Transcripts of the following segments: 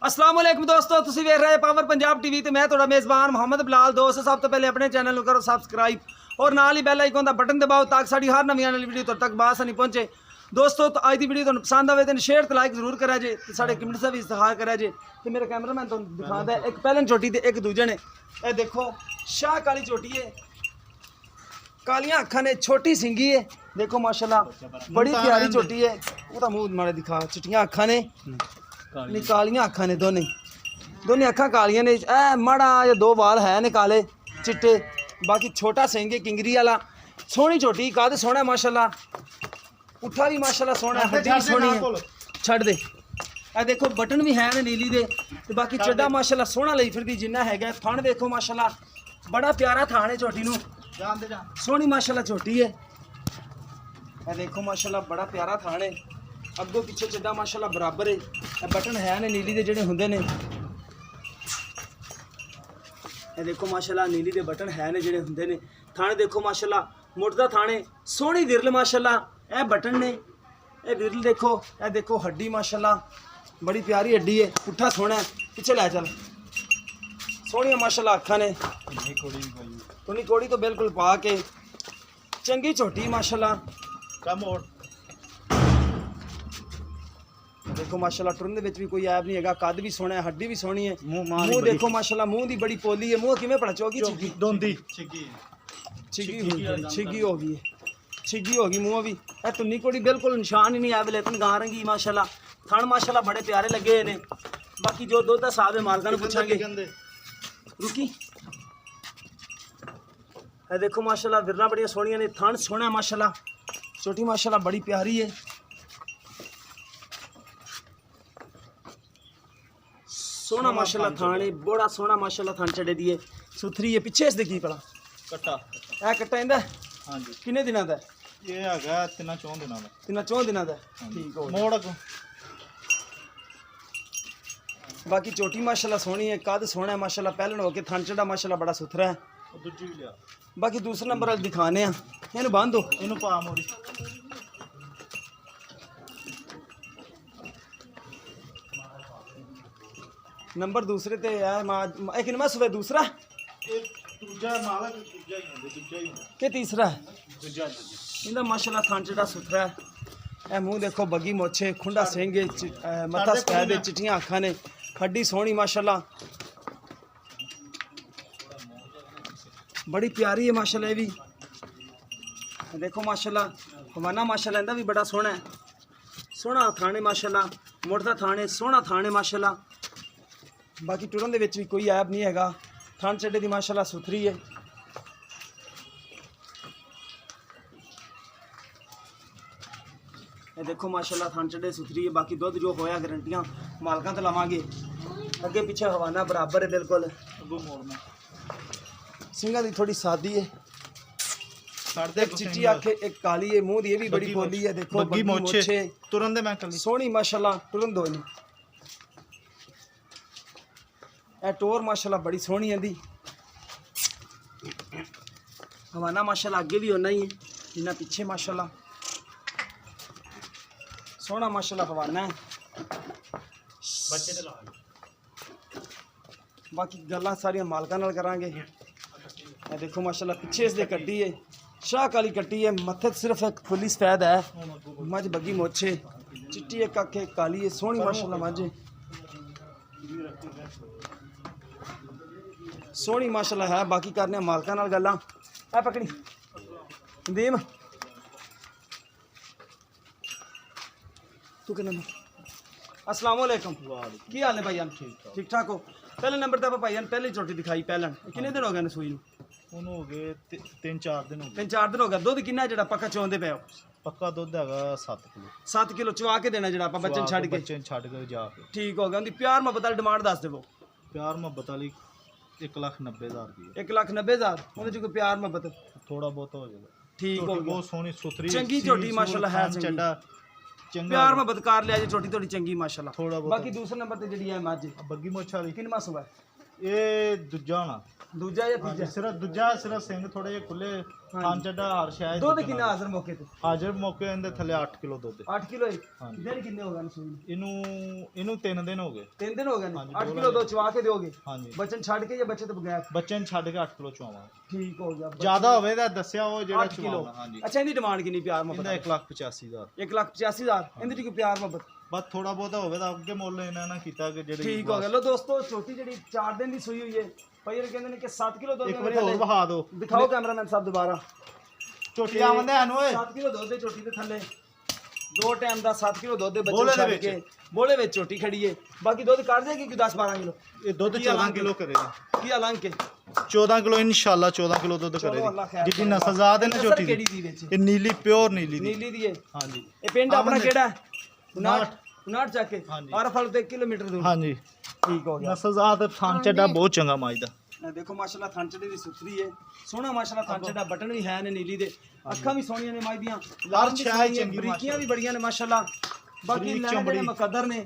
अस्सलाम वालेकुम दोस्तों, तुसीं वेख रहे पावर पंजाब टीवी ते मैं तुहाडा मेज़बान मोहम्मद बिलाल। दोस्त सब तो पहले अपने चैनल को करो सब्सक्राइब और नाल ही बैल आइकन का बटन दबाओ ताकि साडी हर नवी आने वाली वीडियो तुहाडे तक बासानी पहुंचे। दोस्तों तो अज की वीडियो तुहानू पसंद आवे तो शेयर तो लाइक जरूर करा जे, साढ़े कमेंट से भी इस्तेहार करा जे। तो मेरा कैमरामैन तुहानू दिखाता है एक पहलन चोटी ते एक दूजे ने। ये देखो शाह काली चोटी है, कालियां अखां ने, छोटी सिंगी है, देखो माशाल्लाह बड़ी प्यारी चोटी है। वो मुंह मारे दिखा, चिट्टियां अखां ने, कालियां अखां ने, दोने अखां कालियां ने। ए माड़ा या दो वाल है ने काले चिट्टे, बाकी छोटा सिंह है किंगरी वाला। सोहनी चोटी, कद सोहना है माशाल्लाह, पुट्ठा भी माशाल्लाह सोहना है, हड्डी भी सोहनी है। छड़ दे ए देखो बटन भी है ने नीली दे, ते बाकी चड्डा माशाल्लाह सोहना लई फिरदी जिन्ना हैगा। थण देखो माशाल्लाह बड़ा प्यारा थान है चोटी नू, सोहनी माशाल्लाह चोटी है। ए देखो माशाल्लाह बड़ा प्यारा थान है, अगों पिछे चड्डा माशाल्लाह बराबर है। बटन है ने नीली दे जिहड़े हुंदे ने, ए देखो माशाल्लाह नीली दे बटन है ने जिहड़े हुंदे ने। थाने देखो माशाल्लाह मुड़दा थाने, सोहनी विरल माशाल्लाह। ए बटन ने, ए विरल देखो, ए देखो हड्डी माशाल्लाह बड़ी प्यारी हड्डी है, पुट्ठा सोहना है। पिछे लै चल, सोहनियां माशाल्लाह अखां ने, तुनी कोड़ी तो बिल्कुल पा के चंगी झोटी माशाल्लाह। देखो माशाल्लाह टुरन दे विच भी कोई ऐब नहीं हैगा, कद भी सोहना है, हड्डी भी सोहनी है। मुंह देखो माशाल्लाह, मुंह दी बड़ी पोली है। मुंह किवें पड़ा चौकी छिगी दोंदी छिगी हो गई है, छिगी हो गई मुंह भी। ए तुन्नी कोड़ी बिल्कुल निशान ही नहीं आया, लेकिन गां रंगी माशाल्लाह। थण माशाल्लाह बड़े प्यारे लगे ने। बाकी जो दुध दा साहब है मालकां नूं पुछांगे। रुकी ए देखो माशाल्लाह विरला बड़ियां सोहनियां ने, थण सोहना माशाल्लाह, छोटी माशाल्लाह बड़ी प्यारी है। सोहना माशाल्लाह थान है, बड़ा सोहना माशाल्लाह थान चढ़े दी है, सुथरी है। पिछे इसदे की पड़ा कट्टा, ए कट्टा इंदा हां जी किन्ने दिनां दा? ये हैगा 3-4 दिनां दा। 3-4 दिनां दा, ठीक हो मोड़ अगों। बाकी चोटी माशाल्लाह सोहनी है, कद सोहना है माशाल्लाह, पहलन हो के थान चढ़ा माशाल्लाह बड़ा सुथरा है। दूजी भी लिया। बाकी दूसरे नंबर वाल दिखाने हैं, इन्हू बांध दो, इन्हू पा मोड़ी। नंबर दूसरे ते है एक किनवा सुबह दूसरा दूजा मालक दूजा ही के तीसरा है दूजा। इंदा माशाल्लाह थान चढ़ा सुथरा है। ए मुंह देखो बगी मोछे, खुंडा सिंह, मथा सफेद, चिट्टियां अखां ने, हड्डी सोहनी माशाल्लाह बड़ी प्यारी है माशाल्लाह। ये भी देखो माशाल्लाह हवाना माशाल्लाह इंदा भी बड़ा सोहना है, सोहना थाने माशाल्लाह, मुड़दा थाने, सोहना थाने माशाल्लाह। बाकी टुरन दे विच भी कोई ऐब नहीं हैगा, थान चड्डे दी माशाल्लाह सुथरी है। ये देखो माशाल्लाह थान चड्डे सुथरी है। बाकी दुध जो होया गारंटियां मालकां तो लवांगे, अगे पीछे हवाना बराबर है बिल्कुल। सिंगा दी थोड़ी सादी है, एक चिट्टी आंखें एक काली है, मुंह दी ये भी बड़ी बोली है। देखो बग्गी मोछे, तुरन दे मैं कली सोहनी माशाल्लाह, तुरन दो नहीं। ए टोर माशाल्लाह बड़ी सोहनी है दी, हवाना माशाल्लाह अगे भी होना ही है जिन्ना पीछे माशाल्लाह, सोहना माशाल्लाह हवाना है। बाकी गल्लां सारियां मालकां नाल करांगे। ए देखो माशाल्लाह पिछे इसदे कट्टी है, शाह काली कट्टी है, मत्थे सिर्फ एक फुल्ली सफेद है, मझ बग्गी मोछे, चिट्टी एक अख एक काली है, सोहनी माशाल्लाह मझ सोहनी माशाल्लाह है। बाकी करने मालकां नाल गल्लां। ए पकड़ी दीम तू किन्ना? अस्सलाम वालेकुम, की हाल है भाईजान? ठीक ठाक हो? पहले नंबर ते भाईजान पहले चोटी दिखाई पहलन, किन्ने दिन हो गए सूई नूं? ਉਹਨੂੰ ਹੋ ਗਏ 3-4 ਦਿਨ ਹੋ ਗਏ। 3-4 दिन हो गए। दुध किन्ना जेड़ा पक्का चोंदे पे हो? ਪੱਕਾ ਦੁੱਧ ਹੈਗਾ 7 ਕਿਲੋ। 7 किलो चवा के देना जेड़ा ਆਪਾਂ ਬੱਚਨ ਛੱਡ ਕੇ? ਬੱਚਨ ਛੱਡ ਕੇ ਜਾ ਕੇ ठीक हो गया। उनकी प्यार मोहब्बत वाली डिमांड दस देवो। ਪਿਆਰ ਮੁਹੱਬਤ ਵਾਲੀ 1,90,000 ਰੁਪਏ। 1,90,000 ਉਹਦੇ ਚ ਕੋਈ ਪਿਆਰ ਮੁਹੱਬਤ ਥੋੜਾ ਬਹੁਤ ਹੋ ਜਾਏਗਾ। ठीक हो गया। ਬਹੁਤ ਸੋਹਣੀ ਸੁਥਰੀ ਚੰਗੀ ਝੋਟੀ ਮਾਸ਼ਾਅੱਲਾ ਹੈ, ਚੰਗੀ ਚੱਡਾ ਚੰਗਾ प्यार मोहब्बत कर लिया जी, छोटी थोड़ी चंगी माशाल्लाह। थोड़ा बहुत। बाकी दूसरे नंबर ते जेडी है मੱਝ ਬੱਗੀ ਮੁੱਛ ਵਾਲੀ किनवा सुबह ਇਹ ਦੂਜਾ ਹੋਣਾ, दूजा या तीजा? ਸਿਰਫ ਦੂਜਾ, ਸਿਰਫ ਸਿੰਘ ਥੋੜੇ ਜਿਹੇ ਖੁੱਲੇ ਥਾਂ ਚੱਡਾ ਹਾਰ ਸ਼ਾਇਦ ਦੁੱਧ ਕਿੰਨਾ ਹਾਜ਼ਰ ਮੌਕੇ ਤੇ? ਹਾਜ਼ਰ ਮੌਕੇ ਇਹਦੇ ਥੱਲੇ 8 ਕਿਲੋ ਦੁੱਧ ਹੈ। 8 ਕਿਲੋ ਹੈ। ਹਾਂਜੀ। ਦਿਨ ਕਿੰਨੇ ਹੋ ਗਏ ਸੂਈ ਨੂੰ? ਇਹਨੂੰ 3 ਦਿਨ ਹੋ ਗਏ। 3 ਦਿਨ ਹੋ ਗਏ ਨੇ। ਹਾਂਜੀ, 8 ਕਿਲੋ ਦੁੱਧ ਚਵਾ ਕੇ ਦਿਓਗੇ? ਹਾਂਜੀ। ਬੱਚਨ ਛੱਡ ਕੇ ਜਾਂ ਬੱਚੇ ਤੋਂ ਬਗੈਰ? ਬੱਚੇ ਨੂੰ ਛੱਡ ਕੇ 8 ਕਿਲੋ ਚਵਾਵਾਂ। ਠੀਕ ਹੋ ਗਿਆ। ਜ਼ਿਆਦਾ ਹੋਵੇ ਤਾਂ ਦੱਸਿਆ ਉਹ ਜਿਹੜਾ 8 ਕਿਲੋ। ਚਵਾਵਾਂ। ਹਾਂਜੀ। ਅੱਛਾ, ਇਹਦੀ ਡਿਮਾਂਡ ਕਿੰਨੀ ਪਿਆਰ ਮੁਹੱਬਤ? ਇਹਦਾ 1,85,000। 1,85,000। ਇਹਦੇ 'ਚ ਕੋਈ ਪਿਆਰ ਮੁਹੱਬਤ? ਬਸ ਥੋੜਾ ਬਹੁਤਾ ਹੋਵੇ ਤਾਂ ਅੱਗੇ ਮੁੱਲ ਇਹਨਾਂ ਨੇ ਕੀਤਾ ਕਿ ਜਿਹੜੇ ਠੀਕ ਹੋ ਗਿਆ। ਲੋ ਦੋਸਤੋ, ਛੋਟੀ ਜਿਹੜੀ 4 ਦਿਨ ਦੀ ਸੂਈ ਹੋਈ ਹੈ, ਭਾਈ ਕਹਿੰਦੇ ਨੇ ਕਿ 7 ਕਿਲੋ ਦੁੱਧ ਇੱਕ ਵਾਰੀ ਹੋਰ ਵਹਾ ਦਿਓ। ਦਿਖਾਓ ਕੈਮਰਾਮੈਨ ਸਾਹਿਬ ਦੁਬਾਰਾ। ਝੋਟੀ ਆਵੰਦੇ ਹਨ ਓਏ। 7 ਕਿਲੋ ਦੁੱਧ ਦੇ ਝੋਟੀ ਦੇ ਥੱਲੇ 2 ਟਾਈਮ ਦਾ 7 ਕਿਲੋ ਦੁੱਧ ਦੇ ਬੋਲੇ ਬੱਚੇ ਦੇ ਛੱਡ ਵਿੱਚ। ਕੇ ਬੋਲੇ ਵਿੱਚ ਝੋਟੀ ਖੜੀ ਹੈ। ਬਾਕੀ ਦੁੱਧ ਕੱਢ ਦੇਗੀ ਕਿ 10-12 ਕਿਲੋ? ਇਹ ਦੁੱਧ 14 ਕਿਲੋ ਕਰੇਗਾ। ਕੀ ਅਲੰਗ ਕੇ 14 ਕਿਲੋ ਇਨਸ਼ਾਅੱਲਾ 14 ਕਿਲੋ ਦੁੱਧ ਚਲੋ ਅੱਲਾ ਕਰੇਗੀ। ਖੈਰ ਜਿੱਦੀ ਨਸਲਜ਼ਾਦ ਹੈ ਨਾ ਝੋਟੀ ਕਿਹੜੀ ਦੀ। ਦੀ ਵਿੱਚ? ਇਹ ਨੀਲੀ ਪਿਓਰ ਨੀਲੀ ਦੀ। ਨੀਲੀ ਦੀ ਹੈ। ਹਾਂਜੀ। ਇਹ ਪਿੰਡ ਆਪਣਾ ਕਿਹੜਾ ਹੈ? 59 ਚੱਕ ਕੇ। ਹਾਂਜੀ। ਹਰ ਫਲ ਤੇ 1 ਕਿਲੋਮੀਟਰ ਦੂਰ। ਹਾਂਜੀ। ਠੀਕ ਹੋ ਗਿਆ। ਨਸਲਜ਼ਾਦ ਥਾਂ ਚੱਡਾ ਬਹੁਤ ਚੰਗਾ ਮਾਜ ਦਾ। ਦੇਖੋ ਮਾਸ਼ਾਅੱਲਾ ਥਾਂਚੜੇ ਦੀ ਸੁਥਰੀ ਹੈ, ਸੋਹਣਾ ਮਾਸ਼ਾਅੱਲਾ ਥਾਂਚੜਾ, ਬਟਨ ਵੀ ਹੈ ਨੇ ਨੀਲੀ ਦੇ, ਅੱਖਾਂ ਵੀ ਸੋਹਣੀਆਂ ਨੇ ਮਾਈ ਦੀਆਂ, ਲਾਲ ਛਾਇਆ ਚੰਗੀ ਬਰੀਕੀਆਂ ਵੀ ਬੜੀਆਂ ਨੇ ਮਾਸ਼ਾਅੱਲਾ। ਬਾਕੀ ਬਰੀਕ ਲੈਣੇ ਚਮੜੀ। ਜਿਹੜੇ ਮੁਕੱਦਰ ਨੇ,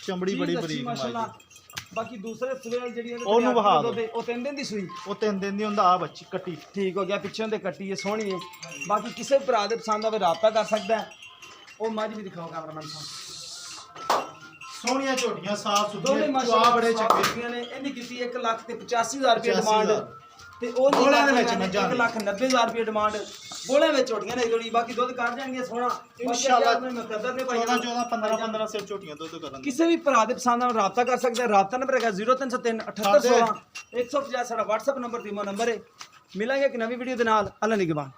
ਚਮੜੀ ਬੜੀ ਚੀਜ਼ ਅੱਛੀ ਬਰੀਕ ਮਾਜ ਮਾਸ਼ਾਅੱਲਾ। ਦੀ। ਬਾਕੀ ਦੂਸਰੇ ਸਵੇਲ ਜਿਹੜੀ ਇਹਦੇ ਉਹਨੂੰ ਤੇ ਵਹਾ ਅੱਠ ਕਿਲੋ ਦਿਓ। ਦੇ, ਉਹ 3 ਦਿਨ ਦੀ ਸੂਈ। ਉਹ 3 ਦਿਨ ਦੀ ਹੁੰਦਾ ਆ ਬੱਚੀ ਕੱਟੀ। ਠੀਕ ਹੋ ਗਿਆ। ਪਿੱਛੋਂ ਤੇ ਕੱਟੀ ਹੈ, ਸੋਹਣੀ ਹੈ। ਬਾਕੀ ਕਿਸੇ ਵੀ ਭਰਾ ਦੇ ਪਸੰਦ ਆਵੇ ਰਾਬਤਾ ਕਰ ਸਕਦਾ ਹੈ। ਉਹ ਮੱਝ ਵੀ ਦਿਖਾਓ ਕੈਮਰਾਮੈਨ ਸਾਹਿਬ। ਸੋਹਣੀਆਂ ਝੋਟੀਆਂ ਸਾਫ ਦੋਵੇਂ ਸੁਥਰੀਆਂ ਮਾਸ਼ਾਅੱਲਾ ਬੜੇ ਚੰਗੇ। ਚੰਗੀਆਂ ਨੇ। ਇਹਦੀ ਕੀਤੀ 1,85,000 ਰੁਪਏ 85,000 ਡਿਮਾਂਡ, ਤੇ ਉਹ ਬੋਲਿਆਂ ਦੇ ਵਿੱਚ ਮੱਝਾਂ ਨੇ। 1,90,000 ਰੁਪਏ ਡਿਮਾਂਡ। ਬੋਲੇ ਵਿੱਚ ਝੋਟੀਆਂ ਨੇ ਦੋੜੀ। ਬਾਕੀ ਦੁੱਧ ਕੱਢ ਜਾਣਗੇ ਸੋਹਣਾ ਇਨਸ਼ਾਅੱਲਾ। ਮੁਕੱਦਰ ਨੇ ਭਾਈ। 14 15 ਸਿਰ ਝੋਟੀਆਂ ਦੁੱਧ ਕਰਨ। ਕਿਸੇ ਵੀ ਭਰਾ ਦੇ ਪਸੰਦ ਨਾਲ ਰਾਬਤਾ ਕਰ ਸਕਦਾ ਹੈ। ਰਾਬਤਾ ਨੰਬਰ ਹੈਗਾ 0303 7816 150। ਸਾਡਾ WhatsApp ਨੰਬਰ, ਟੀਮੋ ਨੰਬਰ ਹੈ। ਮਿਲਾਂਗੇ ਇੱਕ ਨਵੀਂ ਵੀਡੀਓ ਦੇ ਨਾਲ। ਅੱਲਾ ਨਿਗਹਿਬਾਨ।